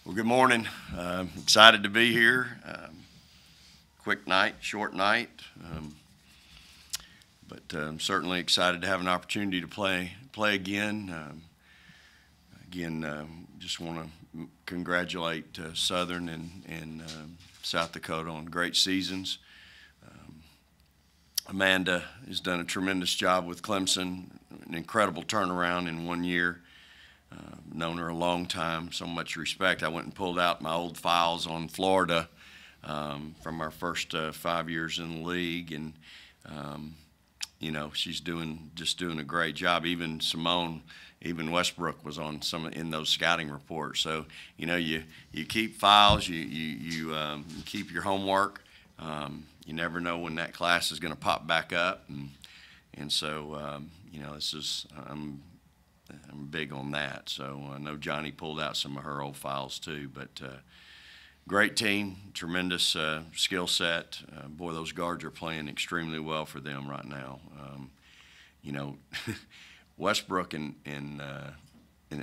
Well, good morning. Excited to be here. Quick night, short night, but I'm certainly excited to have an opportunity to play again. Just want to congratulate Southern and South Dakota on great seasons. Amanda has done a tremendous job with Clemson, an incredible turnaround in 1 year. Known her a long time, so much respect. I went and pulled out my old files on Florida from our first 5 years in the league, and she's just doing a great job. Even Simone, even Westbrook was on in those scouting reports. So you keep files, you keep your homework. You never know when that class is going to pop back up, and so this is I'm big on that. So I know Johnny pulled out some of her old files too, but great team, tremendous skill set. Boy, those guards are playing extremely well for them right now. Westbrook and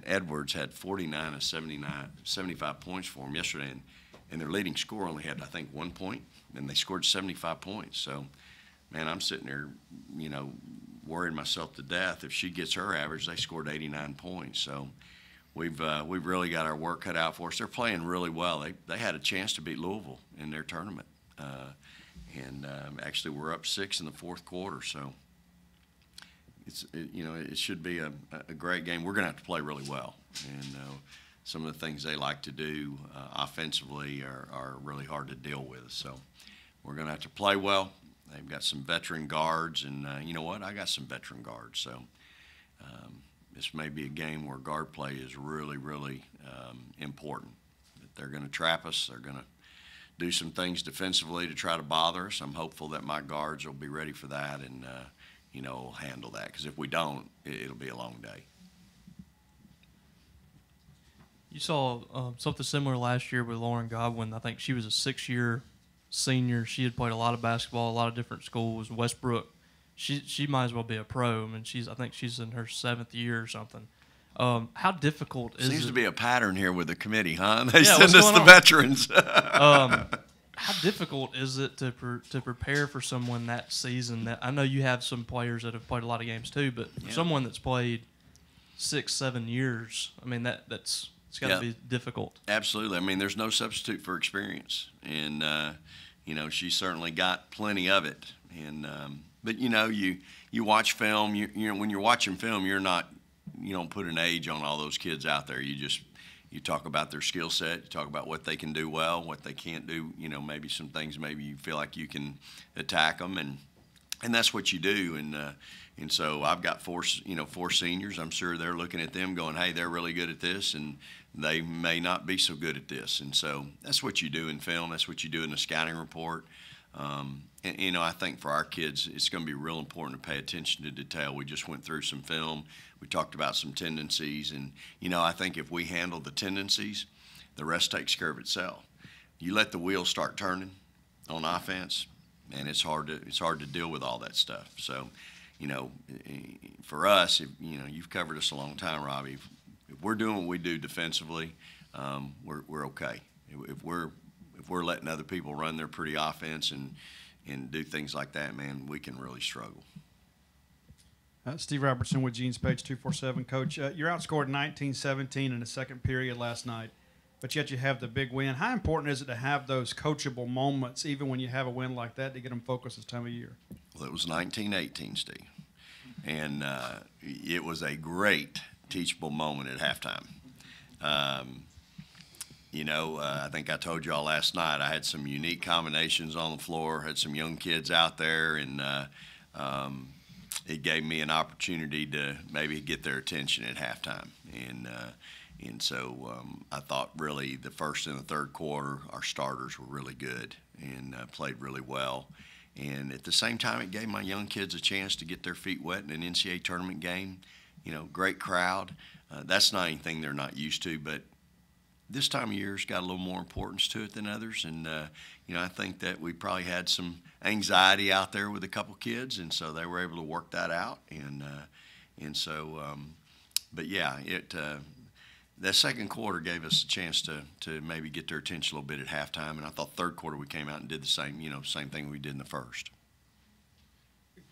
Edwards had 49 of 75 points for them yesterday, and their leading scorer only had, I think, 1 point, and they scored 75 points. So, man, I'm sitting there, worried myself to death. If she gets her average, they scored 89 points. So we've really got our work cut out for us. They're playing really well. They had a chance to beat Louisville in their tournament, and actually we're up 6 in the fourth quarter. So it should be a great game. We're going to have to play really well, and some of the things they like to do offensively are really hard to deal with. So we're going to have to play well. They've got some veteran guards, and you know what? I got some veteran guards. So this may be a game where guard play is really, really important. They're going to trap us. They're going to do some things defensively to try to bother us. I'm hopeful that my guards will be ready for that and, will handle that. Because if we don't, it'll be a long day. You saw something similar last year with Lauren Godwin. I think she was a 6-year senior. She had played a lot of basketball, a lot of different schools. Westbrook, she might as well be a pro. I mean, I think she's in her 7th year or something. How difficult is it? Seems to be a pattern here with the committee, huh? They send us the veterans. How difficult is it to prepare for someone that season? That I know you have some players that have played a lot of games too, but for someone that's played 6-7 years, I mean it's got to be difficult. Absolutely. I mean, there's no substitute for experience, and she's certainly got plenty of it. And but you watch film. When you're watching film, you don't put an age on all those kids out there. You talk about their skill set. You talk about what they can do well, what they can't do. Maybe some things maybe you feel like you can attack them, and that's what you do. And so I've got four seniors. I'm sure they're looking at them going, hey, they're really good at this, and they may not be so good at this. And so that's what you do in film. That's what you do in the scouting report. And I think for our kids, it's going to be real important to pay attention to detail. We just went through some film. We talked about some tendencies. And, I think if we handle the tendencies, the rest takes care of itself. You let the wheels start turning on offense, and it's hard to deal with all that stuff. So, for us, you've covered us a long time, Robbie. If we're doing what we do defensively, we're okay. If we're letting other people run their pretty offense and do things like that, man, we can really struggle. Steve Robertson with Gene's Page 247. Coach, you're outscored 19-17 in the second period last night, but yet you have the big win. How important is it to have those coachable moments, even when you have a win like that, to get them focused this time of year? Well, it was 19-18, Steve, and it was a great teachable moment at halftime. I think I told y'all last night I had some unique combinations on the floor, had some young kids out there, and it gave me an opportunity to maybe get their attention at halftime. And so I thought really the first and the third quarter, our starters were really good and played really well. And at the same time, it gave my young kids a chance to get their feet wet in an NCAA tournament game. Great crowd. That's not anything they're not used to, but this time of year's got a little more importance to it than others. And, I think that we probably had some anxiety out there with a couple kids, and so they were able to work that out. And so, but yeah, that second quarter gave us a chance to maybe get their attention a little bit at halftime, and I thought third quarter we came out and did the same thing we did in the first.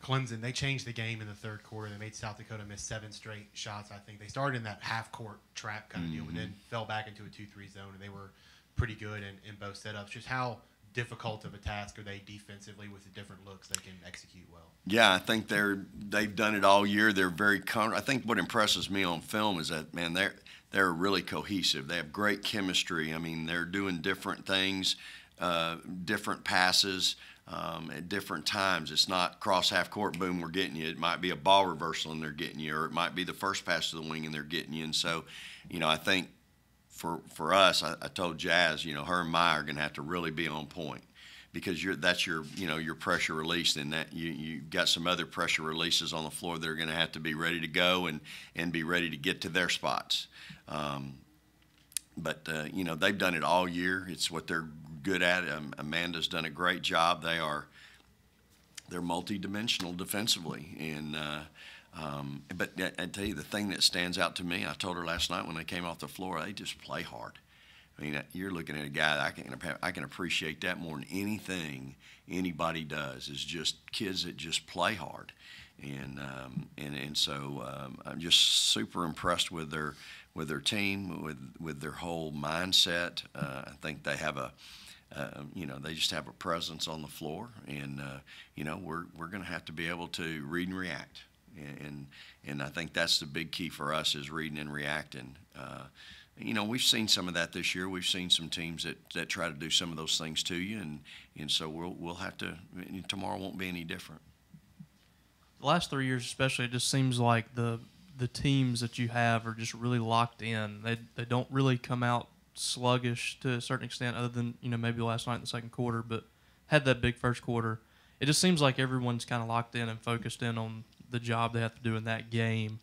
Clemson, they changed the game in the third quarter. They made South Dakota miss 7 straight shots, I think. They started in that half-court trap kind of deal, but then fell back into a 2-3 zone, and they were pretty good in both setups. Just how difficult of a task are they defensively with the different looks they can execute well? Yeah, I think they've done it all year. They're very I think what impresses me on film is that, man, they're really cohesive. They have great chemistry. I mean, they're doing different things, different passes at different times. It's not cross half court, boom, we're getting you. It might be a ball reversal and they're getting you, or it might be the first pass to the wing and they're getting you. And so, I think for us, I told Jazz, her and Maya are going to have to really be on point, because that's your pressure release. And that you've got some other pressure releases on the floor that are going to have to be ready to go and be ready to get to their spots. But they've done it all year. It's what they're good at. Amanda's done a great job. They're multidimensional defensively, and but I tell you, the thing that stands out to me, I told her last night when they came off the floor, they just play hard. I mean, you're looking at a guy that I can appreciate that more than anything anybody does, is just kids that just play hard, and so I'm just super impressed with their team, with their whole mindset. I think they have they just have a presence on the floor, and we're going to have to be able to read and react, and I think that's the big key for us, is reading and reacting. We've seen some of that this year. We've seen some teams that try to do some of those things to you, and so we'll have to. Tomorrow won't be any different. The last 3 years, especially, it just seems like the teams that you have are just really locked in. They don't really come out sluggish to a certain extent, other than maybe last night in the second quarter, but had that big first quarter. It just seems like everyone's kind of locked in and focused in on the job they have to do in that game.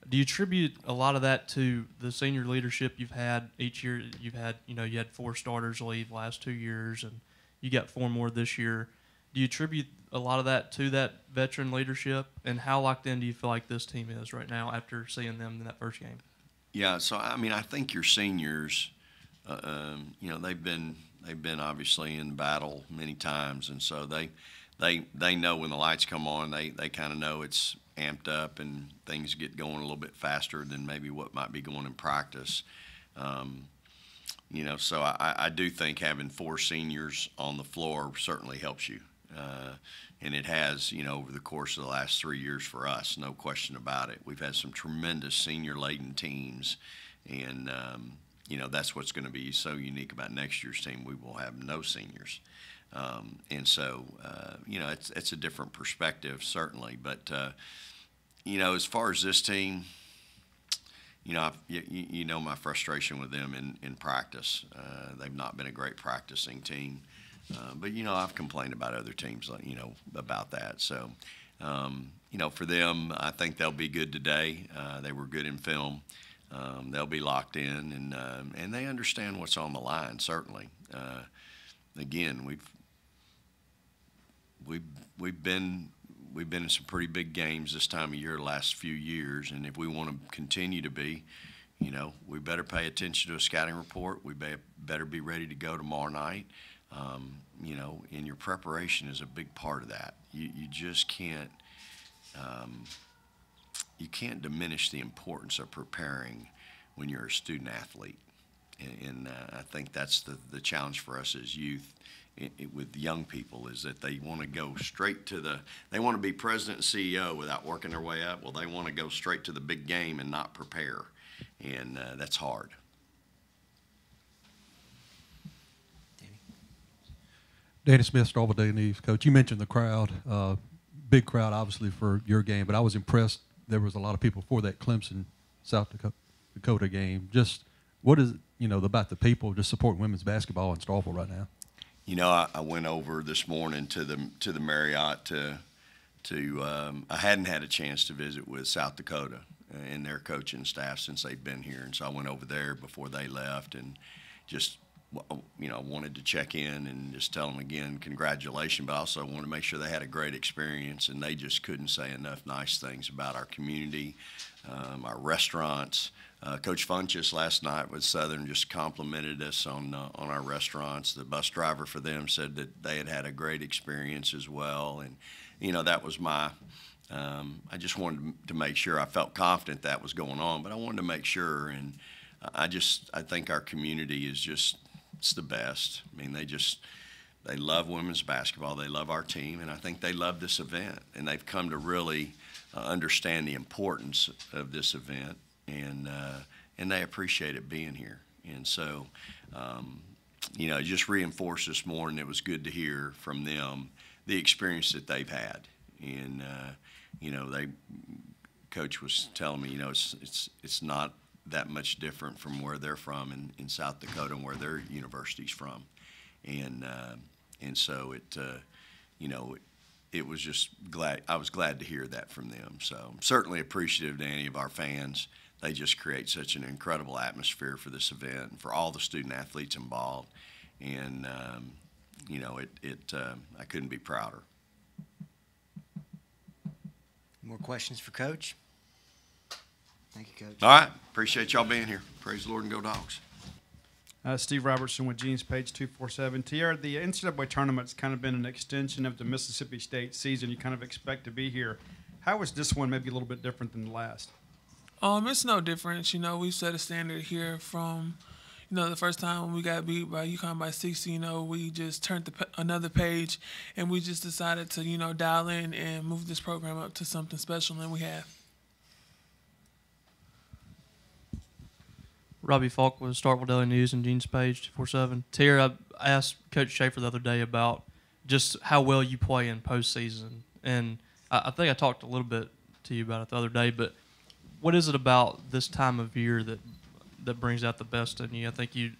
Do you attribute a lot of that to the senior leadership you've had each year? You had 4 starters leave the last 2 years, and you got 4 more this year. Do you attribute a lot of that to that veteran leadership? And how locked in do you feel like this team is right now after seeing them in that first game? Yeah, so I mean, I think your seniors, they've been obviously in battle many times, and so they know when the lights come on, they kind of know it's amped up and things get going a little bit faster than maybe what might be going in practice. So I do think having 4 seniors on the floor certainly helps you. And it has, over the course of the last 3 years for us, no question about it. We've had some tremendous senior-laden teams, and, that's what's going to be so unique about next year's team. We will have no seniors. And so, it's a different perspective, certainly. But, as far as this team, my frustration with them in practice. They've not been a great practicing team. But, I've complained about other teams, about that. So, for them, I think they'll be good today. They were good in film. They'll be locked in, and they understand what's on the line, certainly. Again, we've been in some pretty big games this time of year the last few years, and if we want to continue to be, we better pay attention to a scouting report. We better be ready to go tomorrow night. And your preparation is a big part of that. You just can't diminish the importance of preparing when you're a student athlete. And I think that's the challenge for us as youth with young people, is that they want to go straight to they want to be president and CEO without working their way up. Well, they want to go straight to the big game and not prepare. And that's hard. Danny Smith, Starkville Daily News. Coach, you mentioned the crowd, big crowd obviously for your game, but I was impressed. There was a lot of people for that Clemson South Dakota game. Just what is about the people just supporting women's basketball in Starkville right now? I went over this morning to the Marriott I hadn't had a chance to visit with South Dakota and their coaching staff since they've been here, and so I went over there before they left and just wanted to check in and just tell them again, congratulations, but also wanted to make sure they had a great experience, and they just couldn't say enough nice things about our community, our restaurants. Coach Funchess last night with Southern just complimented us on our restaurants. The bus driver for them said that they had a great experience as well, and that was my. I just wanted to make sure. I felt confident that was going on, but I wanted to make sure, and I think our community is just. It's the best. I mean, they love women's basketball. They love our team, and I think they love this event. And they've come to really understand the importance of this event, and they appreciate it being here. And so, it just reinforced this morning. It was good to hear from them the experience that they've had. And Coach was telling me, it's not that much different from where they're from in South Dakota and where their university's from, and so it was just glad. I was glad to hear that from them. So I'm certainly appreciative to any of our fans. They just create such an incredible atmosphere for this event and for all the student athletes involved, and I couldn't be prouder. More questions for Coach? Thank you, Coach. All right. Appreciate y'all being here. Praise the Lord and go Dogs. Steve Robertson with Gene's Page 247. Tiara, the NCAA tournament's kind of been an extension of the Mississippi State season. You kind of expect to be here. How is this one maybe a little bit different than the last? It's no difference. We set a standard here from, the first time when we got beat by UConn by 60, we just turned another page, and we just decided to, dial in and move this program up to something special, and we have. Robbie Falk with Starkville Daily News and Gene's Page 247. Tiara, I asked Coach Schaefer the other day about just how well you play in postseason, and I think I talked a little bit to you about it the other day. But what is it about this time of year that brings out the best in you? I think you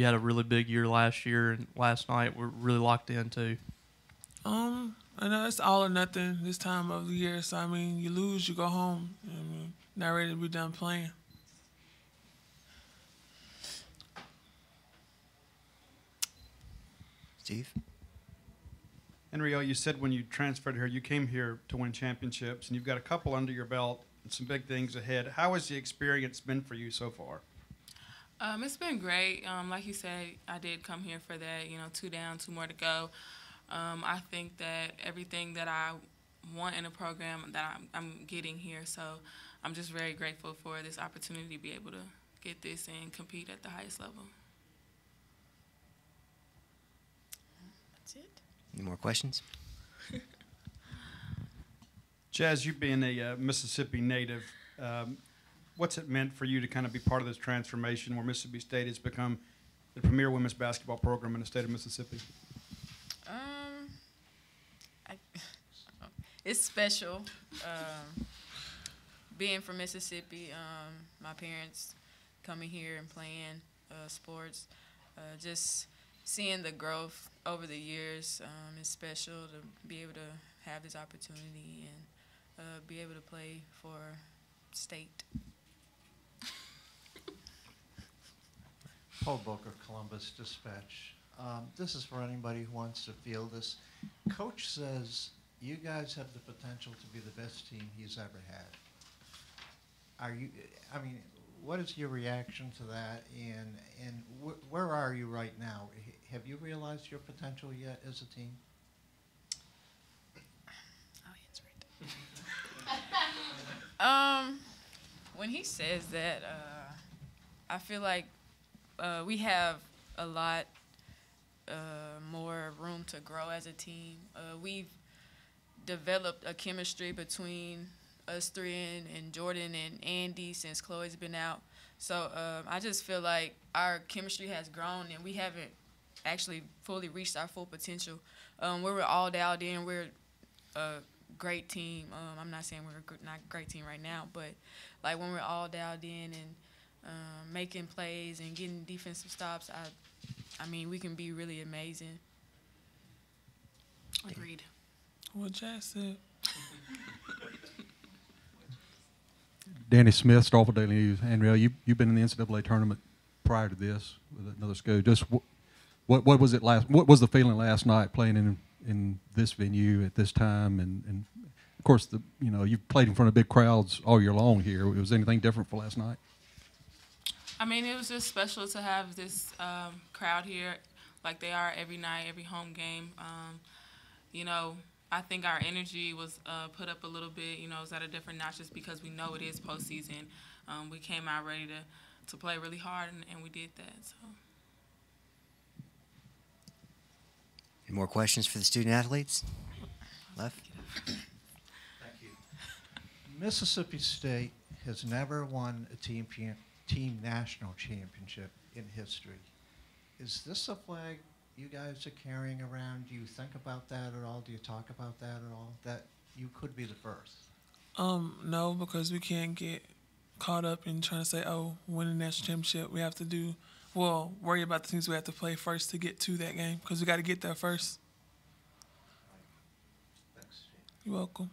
had a really big year last year, and last night we're really locked in too. I know it's all or nothing this time of the year. So you lose, you go home. Not ready to be done playing. Steve? Henrielle, you said when you transferred here, you came here to win championships, and you've got a couple under your belt and some big things ahead. How has the experience been for you so far? It's been great. Like you said, I did come here for that, 2 down, 2 more to go. I think that everything that I want in a program that I'm getting here, so I'm just very grateful for this opportunity to be able to get this and compete at the highest level. Any more questions? Jazz, you being a Mississippi native, what's it meant for you to kind of be part of this transformation where Mississippi State has become the premier women's basketball program in the state of Mississippi? It's special. Being from Mississippi, my parents coming here and playing sports, just seeing the growth over the years is special to be able to have this opportunity and be able to play for state. Paul Booker, Columbus Dispatch. This is for anybody who wants to field this. Coach says you guys have the potential to be the best team he's ever had. What is your reaction to that, and where are you right now? Have you realized your potential yet as a team? I'll answer it. When he says that, I feel like we have a lot more room to grow as a team. We've developed a chemistry between us three and Jordan and Andy since Chloe's been out. So I just feel like our chemistry has grown and we haven't actually fully reached our full potential. We're all dialed in. We're a great team. I'm not saying we're not a great team right now, but like when we're all dialed in and making plays and getting defensive stops, I mean, we can be really amazing. Agreed. What Jazz said. Danny Smith, Starkville Daily News. Henrielle, you've been in the NCAA tournament prior to this with another school. Just What was it What was the feeling last night playing in this venue at this time? And of course, you've played in front of big crowds all year long here. Was anything different for last night? I mean, it was just special to have this crowd here, like they are every night, every home game. I think our energy was put up a little bit. It was at a different notch just because we know it is postseason. We came out ready to play really hard, and we did that. So. Any more questions for the student athletes? Left. Thank you. Mississippi State has never won a team national championship in history. Is this a flag you guys are carrying around? Do you think about that at all? Do you talk about that at all? That you could be the first? No, because we can't get caught up in trying to say, winning the national championship. We have to worry about the things we have to play first to get to that game because we got to get there first. Thanks. You're welcome.